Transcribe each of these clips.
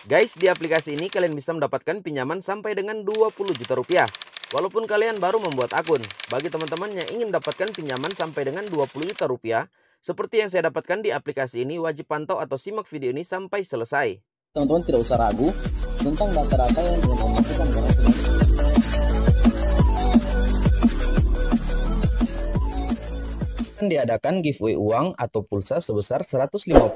Guys, di aplikasi ini kalian bisa mendapatkan pinjaman sampai dengan 20 juta rupiah. Walaupun kalian baru membuat akun, bagi teman-teman yang ingin mendapatkan pinjaman sampai dengan 20 juta rupiah, seperti yang saya dapatkan di aplikasi ini, wajib pantau atau simak video ini sampai selesai. Teman-teman tidak usah ragu tentang data-data yang diinformasikan kepada teman-teman. Diadakan giveaway uang atau pulsa sebesar Rp150.000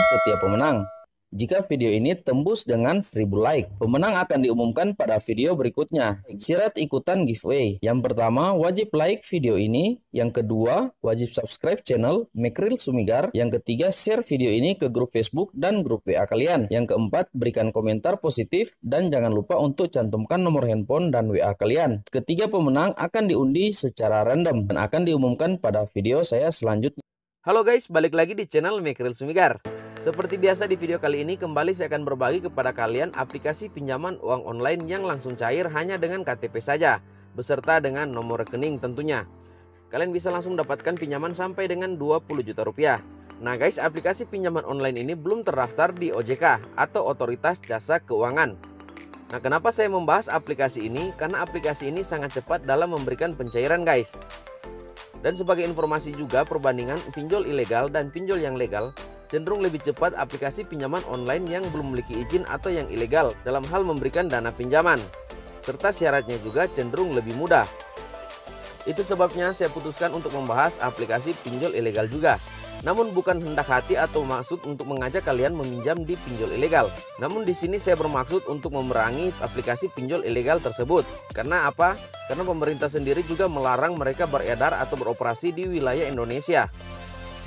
setiap pemenang. Jika video ini tembus dengan 1000 like, pemenang akan diumumkan pada video berikutnya. Syarat ikutan giveaway: yang pertama, wajib like video ini. Yang kedua, wajib subscribe channel Mekril Sumigar. Yang ketiga, share video ini ke grup Facebook dan grup WA kalian. Yang keempat, berikan komentar positif dan jangan lupa untuk cantumkan nomor handphone dan WA kalian. Ketiga pemenang akan diundi secara random dan akan diumumkan pada video saya selanjutnya. Halo guys, balik lagi di channel Mekril Sumigar. Seperti biasa di video kali ini kembali saya akan berbagi kepada kalian aplikasi pinjaman uang online yang langsung cair hanya dengan KTP saja, beserta dengan nomor rekening tentunya. Kalian bisa langsung mendapatkan pinjaman sampai dengan 20 juta rupiah. Nah guys, aplikasi pinjaman online ini belum terdaftar di OJK atau Otoritas Jasa Keuangan. Nah, kenapa saya membahas aplikasi ini? Karena aplikasi ini sangat cepat dalam memberikan pencairan guys. Dan sebagai informasi juga, perbandingan pinjol ilegal dan pinjol yang legal, cenderung lebih cepat aplikasi pinjaman online yang belum memiliki izin atau yang ilegal dalam hal memberikan dana pinjaman. Serta syaratnya juga cenderung lebih mudah. Itu sebabnya saya putuskan untuk membahas aplikasi pinjol ilegal juga. Namun bukan hendak hati atau maksud untuk mengajak kalian meminjam di pinjol ilegal. Namun di sini saya bermaksud untuk memerangi aplikasi pinjol ilegal tersebut. Karena apa? Karena pemerintah sendiri juga melarang mereka beredar atau beroperasi di wilayah Indonesia.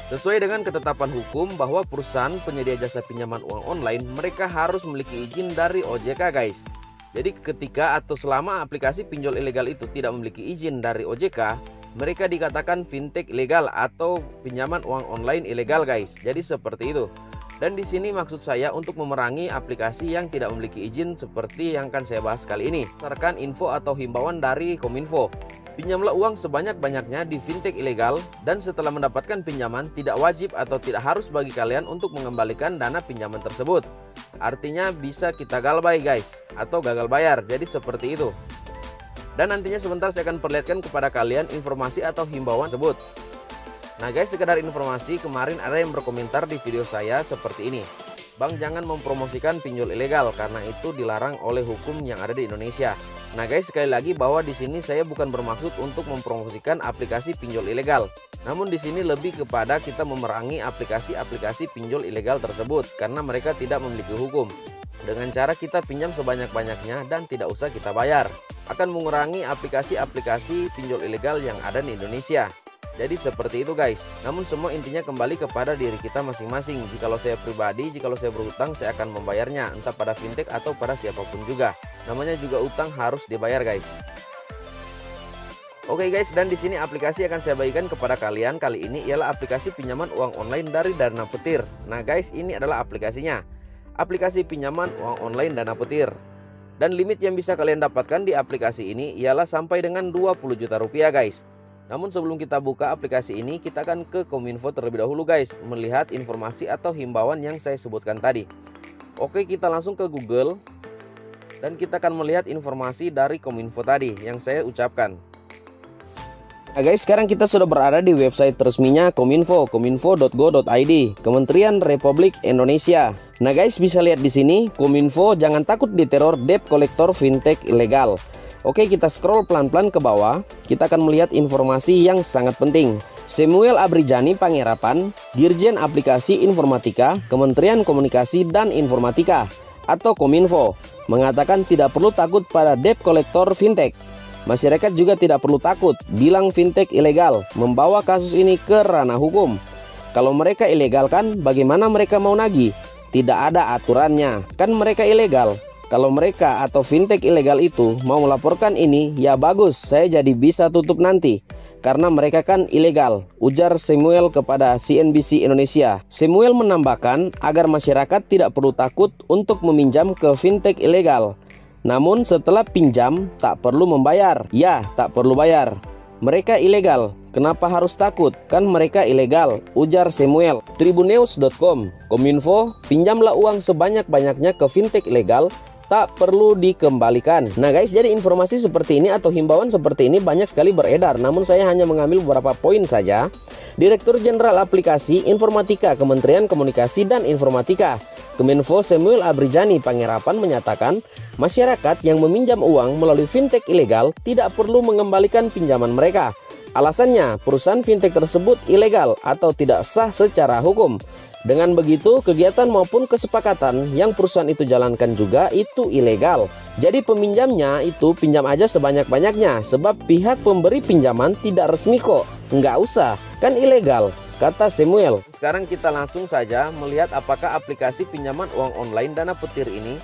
Sesuai dengan ketetapan hukum bahwa perusahaan penyedia jasa pinjaman uang online mereka harus memiliki izin dari OJK guys. Jadi ketika atau selama aplikasi pinjol ilegal itu tidak memiliki izin dari OJK, mereka dikatakan fintech ilegal atau pinjaman uang online ilegal guys. Jadi seperti itu. Dan di sini maksud saya untuk memerangi aplikasi yang tidak memiliki izin seperti yang akan saya bahas kali ini. Berdasarkan info atau himbauan dari Kominfo, pinjamlah uang sebanyak-banyaknya di fintech ilegal, dan setelah mendapatkan pinjaman tidak wajib atau tidak harus bagi kalian untuk mengembalikan dana pinjaman tersebut. Artinya bisa kita galbay guys, atau gagal bayar. Jadi seperti itu. Dan nantinya sebentar saya akan perlihatkan kepada kalian informasi atau himbauan tersebut. Nah guys, sekedar informasi, kemarin ada yang berkomentar di video saya seperti ini. Bang, jangan mempromosikan pinjol ilegal karena itu dilarang oleh hukum yang ada di Indonesia. Nah guys, sekali lagi bahwa di sini saya bukan bermaksud untuk mempromosikan aplikasi pinjol ilegal. Namun di sini lebih kepada kita memerangi aplikasi-aplikasi pinjol ilegal tersebut karena mereka tidak memiliki hukum. Dengan cara kita pinjam sebanyak-banyaknya dan tidak usah kita bayar, akan mengurangi aplikasi-aplikasi pinjol ilegal yang ada di Indonesia. Jadi seperti itu guys. Namun semua intinya kembali kepada diri kita masing-masing. Jikalau saya pribadi, jikalau saya berutang, saya akan membayarnya entah pada fintech atau pada siapapun juga. Namanya juga utang harus dibayar guys. Oke guys, dan di sini aplikasi akan saya bagikan kepada kalian kali ini ialah aplikasi pinjaman uang online dari Dana Petir. Nah guys, ini adalah aplikasinya. Aplikasi pinjaman uang online Dana Petir. Dan limit yang bisa kalian dapatkan di aplikasi ini ialah sampai dengan 20 juta rupiah guys. Namun sebelum kita buka aplikasi ini, kita akan ke Kominfo terlebih dahulu guys, melihat informasi atau himbauan yang saya sebutkan tadi. Oke, kita langsung ke Google dan kita akan melihat informasi dari Kominfo tadi yang saya ucapkan. Nah guys, sekarang kita sudah berada di website resminya Kominfo, kominfo.go.id, Kementerian Republik Indonesia. Nah guys, bisa lihat di sini, Kominfo jangan takut diteror debt collector fintech ilegal. Oke, kita scroll pelan-pelan ke bawah. Kita akan melihat informasi yang sangat penting. Samuel Abrijani Pangerapan, Dirjen Aplikasi Informatika, Kementerian Komunikasi dan Informatika atau Kominfo, mengatakan tidak perlu takut pada debt collector fintech. Masyarakat juga tidak perlu takut bilang fintech ilegal, membawa kasus ini ke ranah hukum. Kalau mereka ilegal kan, bagaimana mereka mau nagih? Tidak ada aturannya, kan mereka ilegal. Kalau mereka atau fintech ilegal itu mau melaporkan ini, ya bagus, saya jadi bisa tutup nanti. Karena mereka kan ilegal, ujar Samuel kepada CNBC Indonesia. Samuel menambahkan agar masyarakat tidak perlu takut untuk meminjam ke fintech ilegal. Namun setelah pinjam, tak perlu membayar. Ya, tak perlu bayar. Mereka ilegal, kenapa harus takut? Kan mereka ilegal, ujar Samuel. Tribunews.com, Kominfo, pinjamlah uang sebanyak-banyaknya ke fintech ilegal, tak perlu dikembalikan. Nah guys, jadi informasi seperti ini atau himbauan seperti ini banyak sekali beredar, namun saya hanya mengambil beberapa poin saja. Direktur Jenderal Aplikasi Informatika Kementerian Komunikasi dan Informatika Kominfo Samuel Abrijani Pangerapan menyatakan, masyarakat yang meminjam uang melalui fintech ilegal tidak perlu mengembalikan pinjaman mereka. Alasannya, perusahaan fintech tersebut ilegal atau tidak sah secara hukum. Dengan begitu, kegiatan maupun kesepakatan yang perusahaan itu jalankan juga itu ilegal. Jadi peminjamnya itu pinjam aja sebanyak-banyaknya, sebab pihak pemberi pinjaman tidak resmi kok. Nggak usah, kan ilegal, kata Samuel. Sekarang kita langsung saja melihat apakah aplikasi pinjaman uang online Dana Petir ini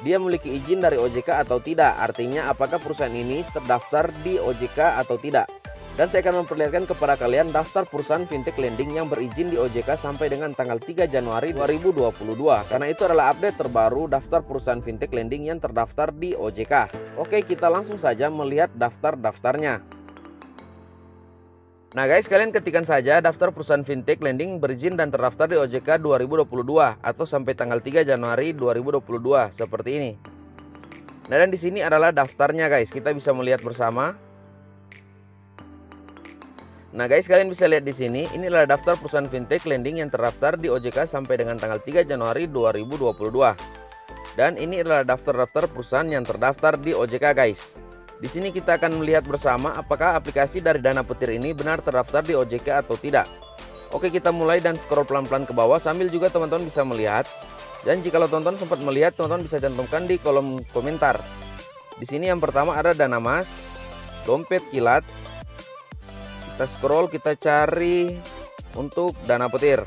dia memiliki izin dari OJK atau tidak. Artinya apakah perusahaan ini terdaftar di OJK atau tidak. Dan saya akan memperlihatkan kepada kalian daftar perusahaan fintech lending yang berizin di OJK sampai dengan tanggal 3 Januari 2022. Karena itu adalah update terbaru daftar perusahaan fintech lending yang terdaftar di OJK. Oke, kita langsung saja melihat daftar-daftarnya. Nah guys, kalian ketikkan saja daftar perusahaan fintech lending berizin dan terdaftar di OJK 2022 atau sampai tanggal 3 Januari 2022 seperti ini. Nah, dan di sini adalah daftarnya guys. Kita bisa melihat bersama. Nah guys, kalian bisa lihat di sini, ini adalah daftar perusahaan fintech lending yang terdaftar di OJK sampai dengan tanggal 3 Januari 2022. Dan ini adalah daftar-daftar perusahaan yang terdaftar di OJK guys. Di sini kita akan melihat bersama apakah aplikasi dari Dana Petir ini benar terdaftar di OJK atau tidak. Oke, kita mulai dan scroll pelan-pelan ke bawah sambil juga teman-teman bisa melihat. Dan jika teman-teman sempat melihat, teman-teman bisa cantumkan di kolom komentar. Di sini yang pertama ada Dana Mas, Dompet Kilat. Kita scroll, kita cari untuk Dana Petir.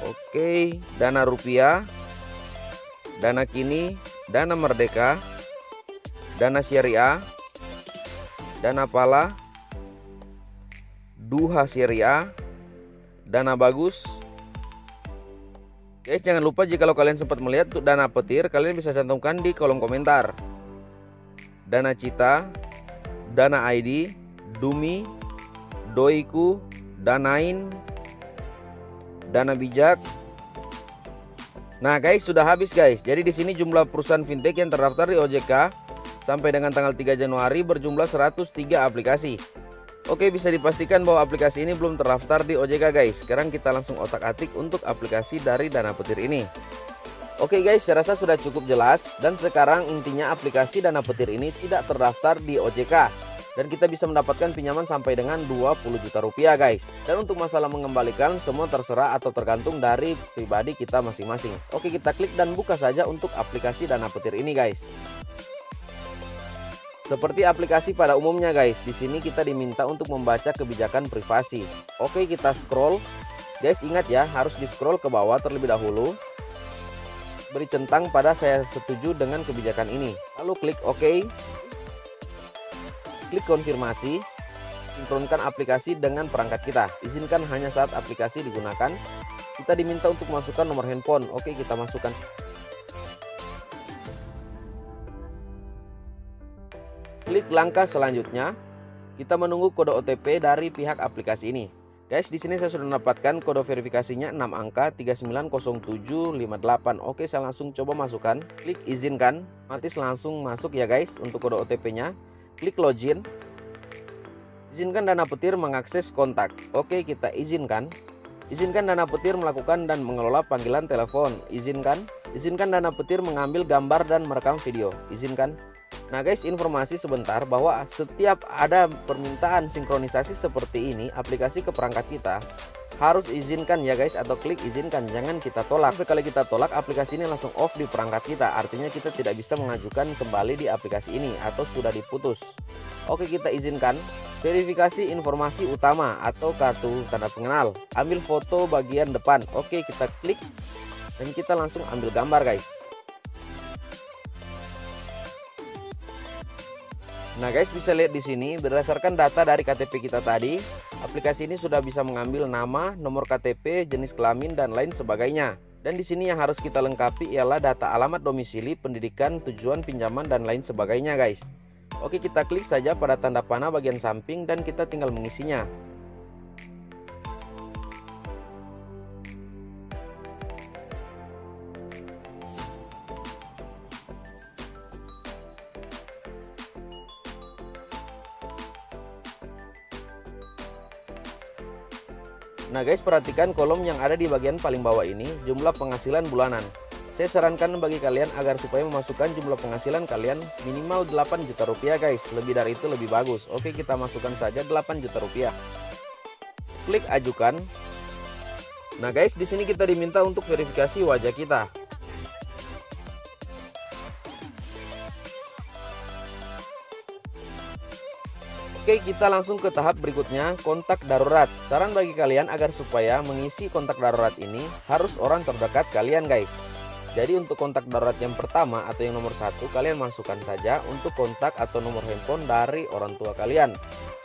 Oke, Dana Rupiah, Dana Kini, Dana Merdeka, Dana Syariah, Dana Pala, Duha Syariah, Dana Bagus. Guys, jangan lupa jika kalian sempat melihat untuk Dana Petir, kalian bisa cantumkan di kolom komentar. Dana Cita, Dana ID, Dumi, Doiku, Danain, Dana Bijak. Nah guys, sudah habis guys. Jadi di sini jumlah perusahaan fintech yang terdaftar di OJK sampai dengan tanggal 3 Januari berjumlah 103 aplikasi. Oke, bisa dipastikan bahwa aplikasi ini belum terdaftar di OJK guys. Sekarang kita langsung otak-atik untuk aplikasi dari Dana Petir ini. Oke guys, saya rasa sudah cukup jelas. Dan sekarang intinya aplikasi Dana Petir ini tidak terdaftar di OJK. Dan kita bisa mendapatkan pinjaman sampai dengan 20 juta rupiah guys. Dan untuk masalah mengembalikan, semua terserah atau tergantung dari pribadi kita masing-masing. Oke, kita klik dan buka saja untuk aplikasi Dana Petir ini guys. Seperti aplikasi pada umumnya guys, di sini kita diminta untuk membaca kebijakan privasi. Oke, kita scroll. Guys, ingat ya, harus di scroll ke bawah terlebih dahulu. Beri centang pada saya setuju dengan kebijakan ini. Lalu klik OK. Klik konfirmasi. Sinkronkan aplikasi dengan perangkat kita. Izinkan hanya saat aplikasi digunakan. Kita diminta untuk masukkan nomor handphone. Oke, kita masukkan. Klik langkah selanjutnya. Kita menunggu kode OTP dari pihak aplikasi ini. Guys, di sini saya sudah mendapatkan kode verifikasinya 6 angka 390758. Oke, saya langsung coba masukkan. Klik izinkan. Otomatis langsung masuk ya guys untuk kode OTP-nya. Klik login. Izinkan Dana Petir mengakses kontak. Oke, kita izinkan. Izinkan Dana Petir melakukan dan mengelola panggilan telepon. Izinkan. Izinkan Dana Petir mengambil gambar dan merekam video. Izinkan. Nah guys, informasi sebentar bahwa setiap ada permintaan sinkronisasi seperti ini, aplikasi ke perangkat kita harus izinkan ya guys, atau klik izinkan, jangan kita tolak. Sekali kita tolak, aplikasi ini langsung off di perangkat kita. Artinya kita tidak bisa mengajukan kembali di aplikasi ini atau sudah diputus. Oke, kita izinkan. Verifikasi informasi utama atau kartu tanda pengenal. Ambil foto bagian depan. Oke, kita klik dan kita langsung ambil gambar guys. Nah guys, bisa lihat di sini berdasarkan data dari KTP kita tadi, aplikasi ini sudah bisa mengambil nama, nomor KTP, jenis kelamin dan lain sebagainya. Dan di sini yang harus kita lengkapi ialah data alamat domisili, pendidikan, tujuan pinjaman dan lain sebagainya guys. Oke, kita klik saja pada tanda panah bagian samping dan kita tinggal mengisinya. Nah guys, perhatikan kolom yang ada di bagian paling bawah ini, jumlah penghasilan bulanan. Saya sarankan bagi kalian agar supaya memasukkan jumlah penghasilan kalian minimal 8 juta rupiah guys. Lebih dari itu lebih bagus. Oke, kita masukkan saja 8 juta rupiah. Klik ajukan. Nah guys, di sini kita diminta untuk verifikasi wajah kita. Oke, kita langsung ke tahap berikutnya, kontak darurat. Saran bagi kalian agar supaya mengisi kontak darurat ini harus orang terdekat kalian guys. Jadi untuk kontak darurat yang pertama atau yang nomor 1, kalian masukkan saja untuk kontak atau nomor handphone dari orang tua kalian.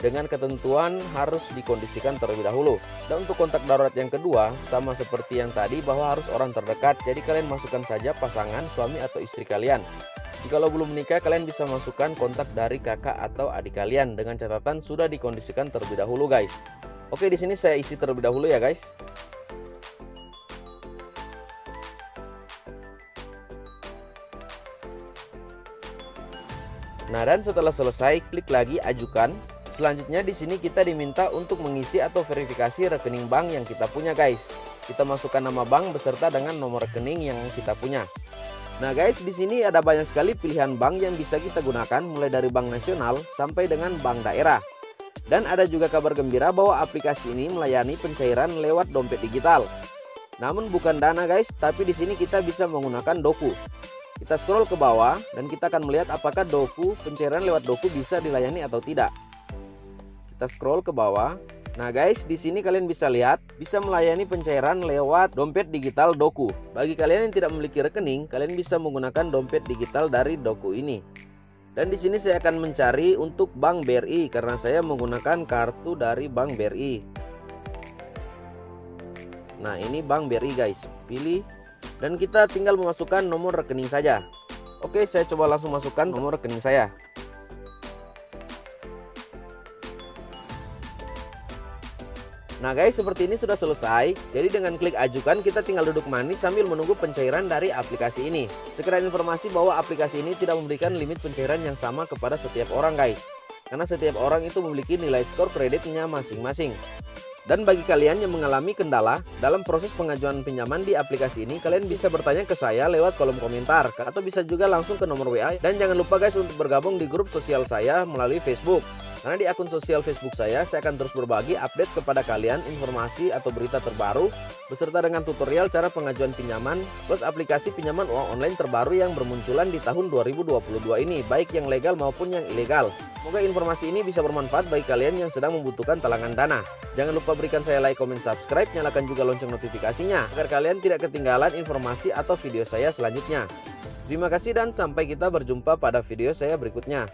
Dengan ketentuan harus dikondisikan terlebih dahulu. Dan untuk kontak darurat yang kedua, sama seperti yang tadi bahwa harus orang terdekat. Jadi kalian masukkan saja pasangan, suami atau istri kalian. Jikalau belum menikah, kalian bisa masukkan kontak dari kakak atau adik kalian dengan catatan sudah dikondisikan terlebih dahulu guys. Oke, di sini saya isi terlebih dahulu ya guys. Nah, dan setelah selesai, klik lagi ajukan. Selanjutnya di sini kita diminta untuk mengisi atau verifikasi rekening bank yang kita punya guys. Kita masukkan nama bank beserta dengan nomor rekening yang kita punya. Nah guys, di sini ada banyak sekali pilihan bank yang bisa kita gunakan, mulai dari bank nasional sampai dengan bank daerah. Dan ada juga kabar gembira bahwa aplikasi ini melayani pencairan lewat dompet digital. Namun bukan Dana guys, tapi di sini kita bisa menggunakan Doku. Kita scroll ke bawah dan kita akan melihat apakah Doku, pencairan lewat Doku bisa dilayani atau tidak. Kita scroll ke bawah. Nah guys, di sini kalian bisa lihat bisa melayani pencairan lewat dompet digital Doku. Bagi kalian yang tidak memiliki rekening, kalian bisa menggunakan dompet digital dari Doku ini. Dan di sini saya akan mencari untuk Bank BRI karena saya menggunakan kartu dari Bank BRI. Nah, ini Bank BRI guys. Pilih dan kita tinggal memasukkan nomor rekening saja. Oke, saya coba langsung masukkan nomor rekening saya. Nah guys, seperti ini sudah selesai. Jadi dengan klik ajukan, kita tinggal duduk manis sambil menunggu pencairan dari aplikasi ini. Sekedar informasi bahwa aplikasi ini tidak memberikan limit pencairan yang sama kepada setiap orang guys. Karena setiap orang itu memiliki nilai skor kreditnya masing-masing. Dan bagi kalian yang mengalami kendala dalam proses pengajuan pinjaman di aplikasi ini, kalian bisa bertanya ke saya lewat kolom komentar. Atau bisa juga langsung ke nomor WA. Dan jangan lupa guys untuk bergabung di grup sosial saya melalui Facebook. Karena di akun sosial Facebook saya akan terus berbagi update kepada kalian informasi atau berita terbaru beserta dengan tutorial cara pengajuan pinjaman plus aplikasi pinjaman uang online terbaru yang bermunculan di tahun 2022 ini, baik yang legal maupun yang ilegal. Semoga informasi ini bisa bermanfaat bagi kalian yang sedang membutuhkan talangan dana. Jangan lupa berikan saya like, comment, subscribe, nyalakan juga lonceng notifikasinya agar kalian tidak ketinggalan informasi atau video saya selanjutnya. Terima kasih dan sampai kita berjumpa pada video saya berikutnya.